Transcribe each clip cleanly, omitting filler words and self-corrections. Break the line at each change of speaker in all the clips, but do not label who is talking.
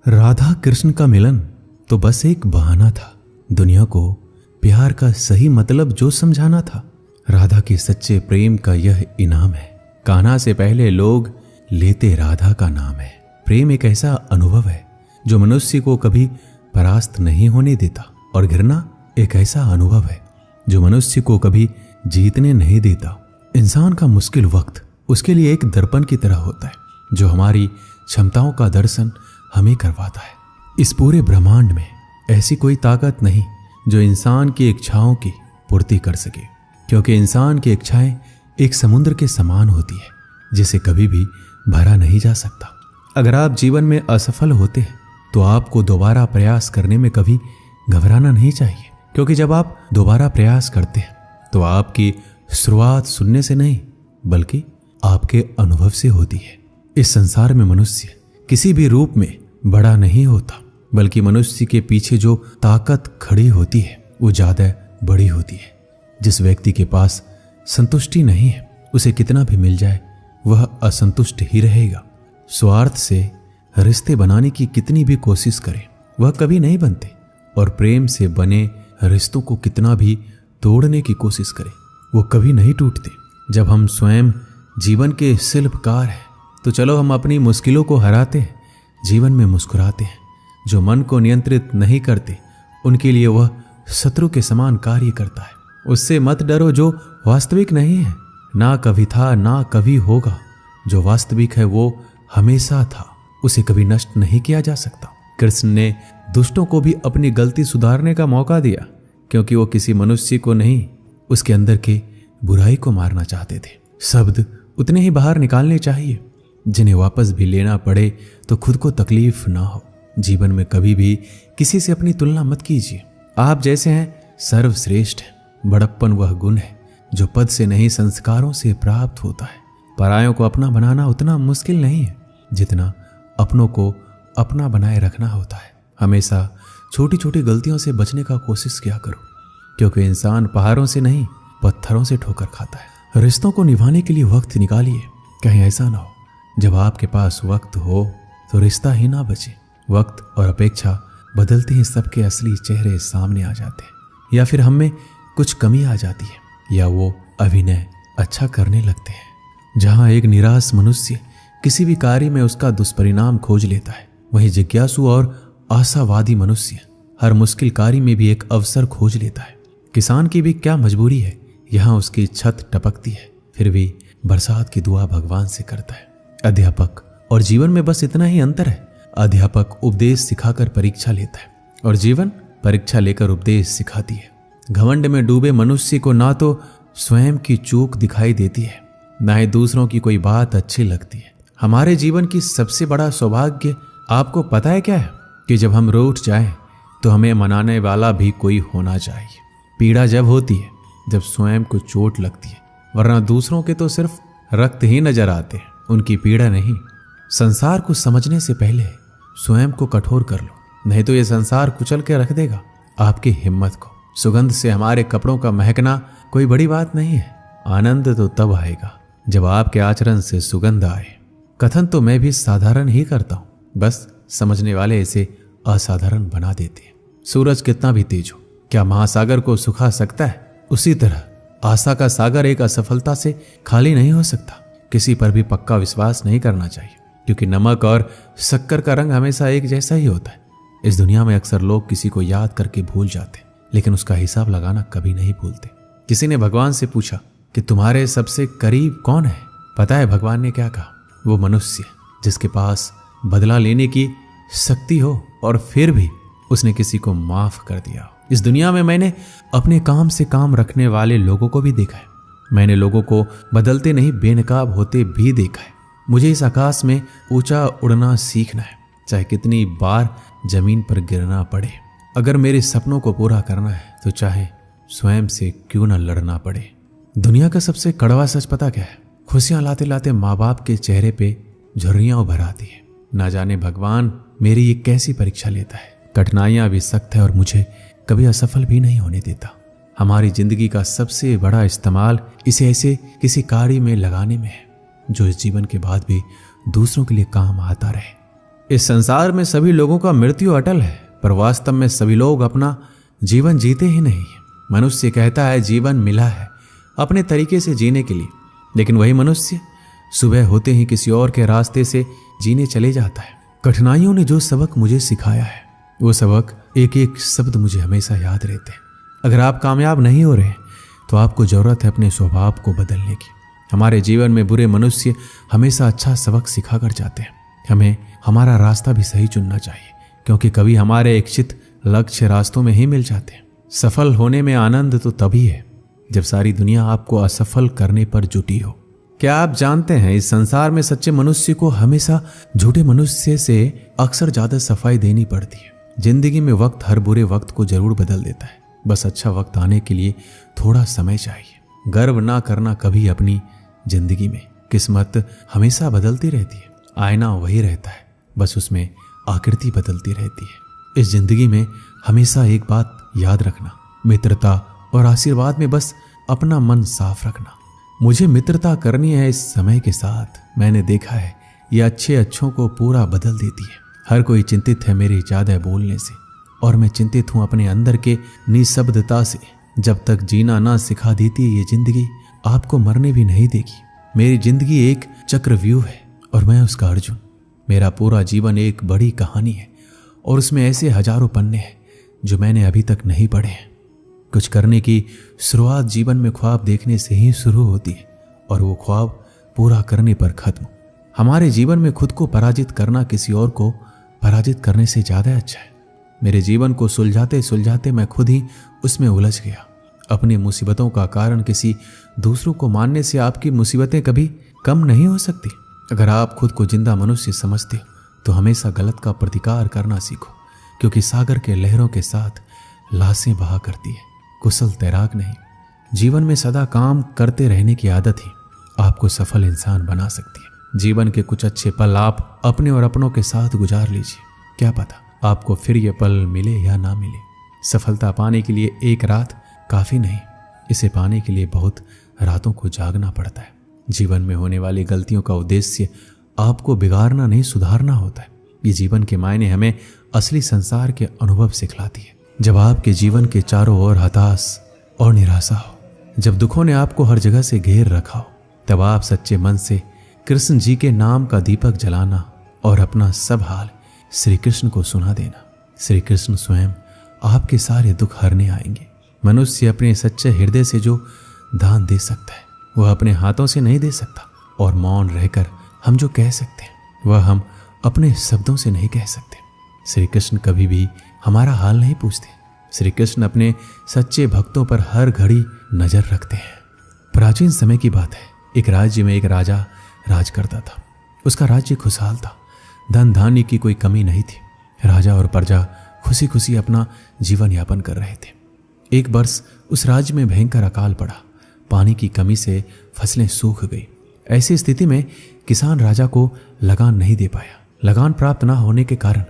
राधा कृष्ण का मिलन तो बस एक बहाना था, दुनिया को प्यार का सही मतलब जो समझाना था। राधा के सच्चे प्रेम का यह इनाम है, कान्हा से पहले लोग लेते राधा का नाम है। प्रेम एक ऐसा अनुभव है जो मनुष्य को कभी परास्त नहीं होने देता, और घृणा एक ऐसा अनुभव है जो मनुष्य को कभी जीतने नहीं देता। इंसान का मुश्किल वक्त उसके लिए एक दर्पण की तरह होता है जो हमारी क्षमताओं का दर्शन हमें करवाता है। इस पूरे ब्रह्मांड में ऐसी कोई ताकत नहीं जो इंसान की इच्छाओं की पूर्ति कर सके, क्योंकि इंसान की इच्छाएं एक समुद्र के समान होती है जिसे कभी भी भरा नहीं जा सकता। अगर आप जीवन में असफल होते हैं तो आपको दोबारा प्रयास करने में कभी घबराना नहीं चाहिए, क्योंकि जब आप दोबारा प्रयास करते हैं तो आपकी शुरुआत सुनने से नहीं बल्कि आपके अनुभव से होती है। इस संसार में मनुष्य किसी भी रूप में बड़ा नहीं होता, बल्कि मनुष्य के पीछे जो ताकत खड़ी होती है वो ज्यादा बड़ी होती है। जिस व्यक्ति के पास संतुष्टि नहीं है उसे कितना भी मिल जाए वह असंतुष्ट ही रहेगा। स्वार्थ से रिश्ते बनाने की कितनी भी कोशिश करें वह कभी नहीं बनते, और प्रेम से बने रिश्तों को कितना भी तोड़ने की कोशिश करें वो कभी नहीं टूटते। जब हम स्वयं जीवन के शिल्पकार हैं तो चलो हम अपनी मुश्किलों को हराते हैं, जीवन में मुस्कुराते हैं। जो मन को नियंत्रित नहीं करते उनके लिए वह शत्रु के समान कार्य करता है। उससे मत डरो जो वास्तविक नहीं है, ना कभी था ना कभी होगा। जो वास्तविक है वो हमेशा था, उसे कभी नष्ट नहीं किया जा सकता। कृष्ण ने दुष्टों को भी अपनी गलती सुधारने का मौका दिया, क्योंकि वो किसी मनुष्य को नहीं उसके अंदर के बुराई को मारना चाहते थे। शब्द उतने ही बाहर निकालने चाहिए जिन्हें वापस भी लेना पड़े तो खुद को तकलीफ ना हो। जीवन में कभी भी किसी से अपनी तुलना मत कीजिए। आप जैसे हैं सर्वश्रेष्ठ है। बड़प्पन वह गुण है जो पद से नहीं संस्कारों से प्राप्त होता है। परायों को अपना बनाना उतना मुश्किल नहीं है जितना अपनों को अपना बनाए रखना होता है। हमेशा छोटी छोटी गलतियों से बचने का कोशिश किया करो, क्योंकि इंसान पहाड़ों से नहीं पत्थरों से ठोकर खाता है। रिश्तों को निभाने के लिए वक्त निकालिए, कहीं ऐसा ना हो जब आपके पास वक्त हो तो रिश्ता ही ना बचे। वक्त और अपेक्षा बदलते ही सबके असली चेहरे सामने आ जाते हैं, या फिर हम में कुछ कमी आ जाती है, या वो अभिनय अच्छा करने लगते हैं। जहां एक निराश मनुष्य किसी भी कार्य में उसका दुष्परिणाम खोज लेता है, वहीं जिज्ञासु और आशावादी मनुष्य हर मुश्किल कार्य में भी एक अवसर खोज लेता है। किसान की भी क्या मजबूरी है, यहाँ उसकी छत टपकती है फिर भी बरसात की दुआ भगवान से करता है। अध्यापक और जीवन में बस इतना ही अंतर है। अध्यापक उपदेश सिखाकर परीक्षा लेता है और जीवन परीक्षा लेकर उपदेश सिखाती है। घमंड में डूबे मनुष्य को ना तो स्वयं की चूक दिखाई देती है, ना ही दूसरों की कोई बात अच्छी लगती है। हमारे जीवन की सबसे बड़ा सौभाग्य आपको पता है क्या है? कि जब हम रूठ जाएं तो हमें मनाने वाला भी कोई होना चाहिए। पीड़ा जब होती है जब स्वयं को चोट लगती है, वरना दूसरों के तो सिर्फ रक्त ही नजर आते हैं, उनकी पीड़ा नहीं। संसार को समझने से पहले स्वयं को कठोर कर लो, नहीं तो ये संसार कुचल के रख देगा आपकी हिम्मत को। सुगंध से हमारे कपड़ों का महकना कोई बड़ी बात नहीं है। आनंद तो तब आएगा जब आपके आचरण से सुगंध आए। कथन तो मैं भी साधारण ही करता हूं, बस समझने वाले इसे असाधारण बना देते हैं। सूरज कितना भी तेज हो, क्या महासागर को सुखा सकता है? उसी तरह आशा का सागर एक असफलता से खाली नहीं हो सकता। किसी पर भी पक्का विश्वास नहीं करना चाहिए, क्योंकि नमक और शक्कर का रंग हमेशा एक जैसा ही होता है। इस दुनिया में अक्सर लोग किसी को याद करके भूल जाते, लेकिन उसका हिसाब लगाना कभी नहीं भूलते। किसी ने भगवान से पूछा कि तुम्हारे सबसे करीब कौन है? पता है भगवान ने क्या कहा? वो मनुष्य जिसके पास बदला लेने की शक्ति हो और फिर भी उसने किसी को माफ कर दिया। इस दुनिया में मैंने अपने काम से काम रखने वाले लोगों को भी देखा है। मैंने लोगों को बदलते नहीं बेनकाब होते भी देखा है। मुझे इस आकाश में ऊंचा उड़ना सीखना है, चाहे कितनी बार जमीन पर गिरना पड़े। अगर मेरे सपनों को पूरा करना है तो चाहे स्वयं से क्यों न लड़ना पड़े। दुनिया का सबसे कड़वा सच पता क्या है? खुशियां लाते लाते माँ बाप के चेहरे पे झुर्रियां उभर आती है। ना जाने भगवान मेरी ये कैसी परीक्षा लेता है। कठिनाइयां भी सख्त है और मुझे कभी असफल भी नहीं होने देता। हमारी जिंदगी का सबसे बड़ा इस्तेमाल इसे ऐसे किसी कार्य में लगाने में है जो इस जीवन के बाद भी दूसरों के लिए काम आता रहे। इस संसार में सभी लोगों का मृत्यु अटल है, पर वास्तव में सभी लोग अपना जीवन जीते ही नहीं। मनुष्य कहता है जीवन मिला है अपने तरीके से जीने के लिए, लेकिन वही मनुष्य सुबह होते ही किसी और के रास्ते से जीने चले जाता है। कठिनाइयों ने जो सबक मुझे सिखाया है, वो सबक एक एक शब्द मुझे हमेशा याद रहते हैं। अगर आप कामयाब नहीं हो रहे तो आपको जरूरत है अपने स्वभाव को बदलने की। हमारे जीवन में बुरे मनुष्य हमेशा अच्छा सबक सिखा कर जाते हैं। हमें हमारा रास्ता भी सही चुनना चाहिए, क्योंकि कभी हमारे इच्छित लक्ष्य रास्तों में ही मिल जाते हैं। सफल होने में आनंद तो तभी है जब सारी दुनिया आपको असफल करने पर जुटी हो। क्या आप जानते हैं इस संसार में सच्चे मनुष्य को हमेशा झूठे मनुष्य से अक्सर ज्यादा सफाई देनी पड़ती है। जिंदगी में वक्त हर बुरे वक्त को जरूर बदल देता है, बस अच्छा वक्त आने के लिए थोड़ा समय चाहिए। गर्व ना करना कभी अपनी जिंदगी में, किस्मत हमेशा बदलती रहती है, आईना वही रहता है, बस उसमें आकृति बदलती रहती है। इस जिंदगी में हमेशा एक बात याद रखना, मित्रता और आशीर्वाद में बस अपना मन साफ रखना। मुझे मित्रता करनी है इस समय के साथ, मैंने देखा है ये अच्छे अच्छों को पूरा बदल देती है। हर कोई चिंतित है मेरे ज्यादा बोलने से, और मैं चिंतित हूं अपने अंदर के निशब्दता से। जब तक जीना ना सिखा देती ये जिंदगी, आपको मरने भी नहीं देगी। मेरी जिंदगी एक चक्रव्यूह है और मैं उसका अर्जुन। मेरा पूरा जीवन एक बड़ी कहानी है और उसमें ऐसे हजारों पन्ने हैं जो मैंने अभी तक नहीं पढ़े हैं। कुछ करने की शुरुआत जीवन में ख्वाब देखने से ही शुरू होती है और वो ख्वाब पूरा करने पर खत्म। हमारे जीवन में खुद को पराजित करना किसी और को पराजित करने से ज्यादा अच्छा है। मेरे जीवन को सुलझाते सुलझाते मैं खुद ही उसमें उलझ गया। अपनी मुसीबतों का कारण किसी दूसरों को मानने से आपकी मुसीबतें कभी कम नहीं हो सकती। अगर आप खुद को जिंदा मनुष्य समझते हो तो हमेशा गलत का प्रतिकार करना सीखो, क्योंकि सागर के लहरों के साथ लाशें बहा करती है, कुशल तैराक नहीं। जीवन में सदा काम करते रहने की आदत ही आपको सफल इंसान बना सकती है। जीवन के कुछ अच्छे पल आप अपने और अपनों के साथ गुजार लीजिए। क्या पता आपको फिर ये पल मिले या ना मिले। सफलता पाने के लिए एक रात काफी नहीं, इसे पाने के लिए बहुत रातों को जागना पड़ता है। जीवन में होने वाली गलतियों का उद्देश्य आपको बिगाड़ना नहीं, सुधारना होता है। ये जीवन के मायने हमें असली संसार के अनुभव सिखलाती है। जब आपके जीवन के चारों ओर हताश और निराशा हो, जब दुखों ने आपको हर जगह से घेर रखा हो, तब आप सच्चे मन से कृष्ण जी के नाम का दीपक जलाना और अपना सब हाल श्री कृष्ण को सुना देना। श्री कृष्ण स्वयं आपके सारे दुख हरने आएंगे। मनुष्य अपने सच्चे हृदय से जो दान दे सकता है वह अपने हाथों से नहीं दे सकता, और मौन रहकर हम जो कह सकते हैं वह हम अपने शब्दों से नहीं कह सकते। श्री कृष्ण कभी भी हमारा हाल नहीं पूछते। श्री कृष्ण अपने सच्चे भक्तों पर हर घड़ी नजर रखते हैं। प्राचीन समय की बात है, एक राज्य में एक राजा राज करता था। उसका राज्य खुशहाल था, धन धान्य की कोई कमी नहीं थी। राजा और प्रजा खुशी खुशी अपना जीवन यापन कर रहे थे। एक वर्ष उस राज्य में भयंकर अकाल पड़ा। पानी की कमी से फसलें सूख गई। ऐसी स्थिति में किसान राजा को लगान नहीं दे पाया। लगान प्राप्त न होने के कारण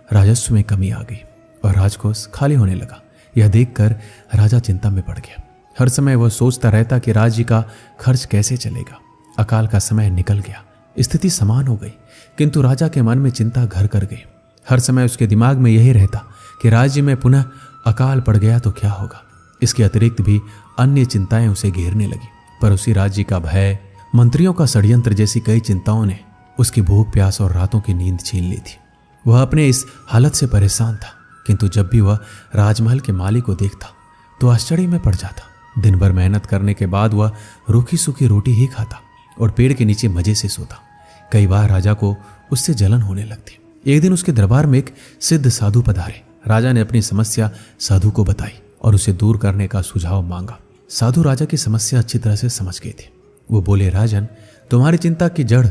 राजस्व में कमी आ गई और राजकोष खाली होने लगा। यह देखकर राजा चिंता में पड़ गया। हर समय वह सोचता रहता कि राज्य का खर्च कैसे चलेगा। अकाल का समय निकल गया, स्थिति समान हो गई, किंतु राजा के मन में चिंता घर कर गई। हर समय उसके दिमाग में यही रहता कि राज्य में पुनः अकाल पड़ गया तो क्या होगा। इसके अतिरिक्त भी अन्य चिंताएं उसे घेरने लगी। पर उसी राज्य का भय, मंत्रियों का षड्यंत्र जैसी कई चिंताओं ने उसकी भूख प्यास और रातों की नींद छीन ली थी। वह अपने इस हालत से परेशान था, किंतु जब भी वह राजमहल के मालिक को देखता तो आश्चर्य में पड़ जाता। दिन भर मेहनत करने के बाद वह रूखी सूखी रोटी ही खाता और पेड़ के नीचे मजे से सोता। कई बार राजा को उससे जलन होने लगती। एक दिन उसके दरबार में एक सिद्ध साधु पधारे। राजा ने अपनी समस्या साधु को बताई और उसे दूर करने का सुझाव मांगा। साधु राजा की समस्या अच्छी तरह से समझ गए थे। वो बोले, राजन, तुम्हारी चिंता की जड़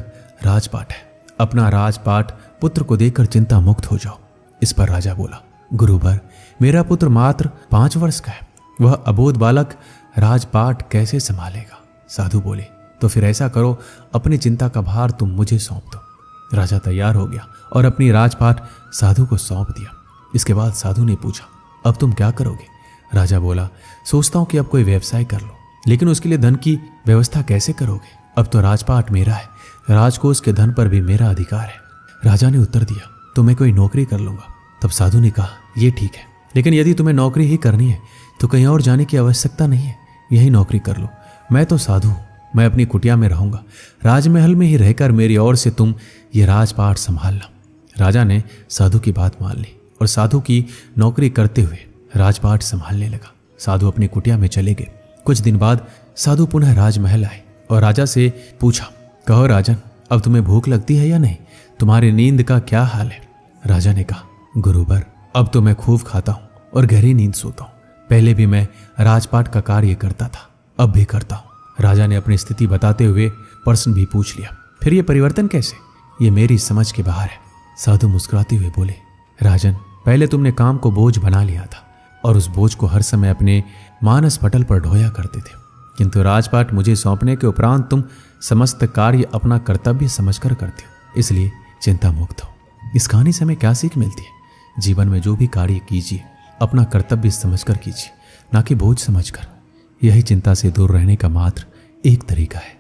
राजपाट है। अपना राजपाट पुत्र को देकर चिंता मुक्त हो जाओ। इस पर राजा बोला, गुरुवर, मेरा पुत्र मात्र 5 वर्ष का है, वह अबोध बालक राजपाट कैसे संभालेगा। साधु बोले, तो फिर ऐसा करो, अपनी चिंता का भार तुम मुझे सौंप दो। राजा तैयार हो गया और अपनी राजपाट साधु को सौंप दिया। इसके बाद साधु ने पूछा, अब तुम क्या करोगे। राजा बोला, सोचता हूं कि अब कोई व्यवसाय कर लो, लेकिन उसके लिए धन की व्यवस्था कैसे करोगे। अब तो राजपाट मेरा है, राजकोष के धन पर भी मेरा अधिकार है। राजा ने उत्तर दिया, तो मैं कोई नौकरी कर लूंगा। तब साधु ने कहा, यह ठीक है, लेकिन यदि तुम्हें नौकरी ही करनी है तो कहीं और जाने की आवश्यकता नहीं है, यही नौकरी कर लो। मैं तो साधु हूं, मैं अपनी कुटिया में रहूंगा, राजमहल में ही रहकर मेरी ओर से तुम ये राजपाट संभालना। राजा ने साधु की बात मान ली और साधु की नौकरी करते हुए राजपाट संभालने लगा। साधु अपनी कुटिया में चले गए। कुछ दिन बाद साधु पुनः राजमहल आए और राजा से पूछा, कहो राजन, अब तुम्हें भूख लगती है या नहीं? तुम्हारी नींद का क्या हाल है? राजा ने कहा, गुरुवर, अब तो मैं खूब खाता हूं और गहरी नींद सोता हूं। पहले भी मैं राजपाट का कार्य करता था, अब भी करता हूं। राजा ने अपनी स्थिति बताते हुए प्रश्न भी पूछ लिया, फिर ये परिवर्तन कैसे? ये मेरी समझ के बाहर है। साधु मुस्कुराते हुए बोले, राजन, पहले तुमने काम को बोझ बना लिया था और उस बोझ को हर समय अपने मानस पटल पर ढोया करते थे, किंतु राजपाट मुझे सौंपने के उपरांत तुम समस्त कार्य अपना कर्तव्य समझकर करते हो, इसलिए चिंता मुक्त हो। इस कहानी से हमें क्या सीख मिलती है? जीवन में जो भी कार्य कीजिए अपना कर्तव्य समझकर कीजिए, ना कि बोझ समझकर। यही चिंता से दूर रहने का मात्र एक तरीका है।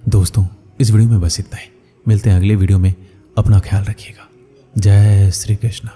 दोस्तों, इस वीडियो में बस इतना ही। मिलते हैं अगले वीडियो में। अपना ख्याल रखिएगा। जय श्री कृष्ण।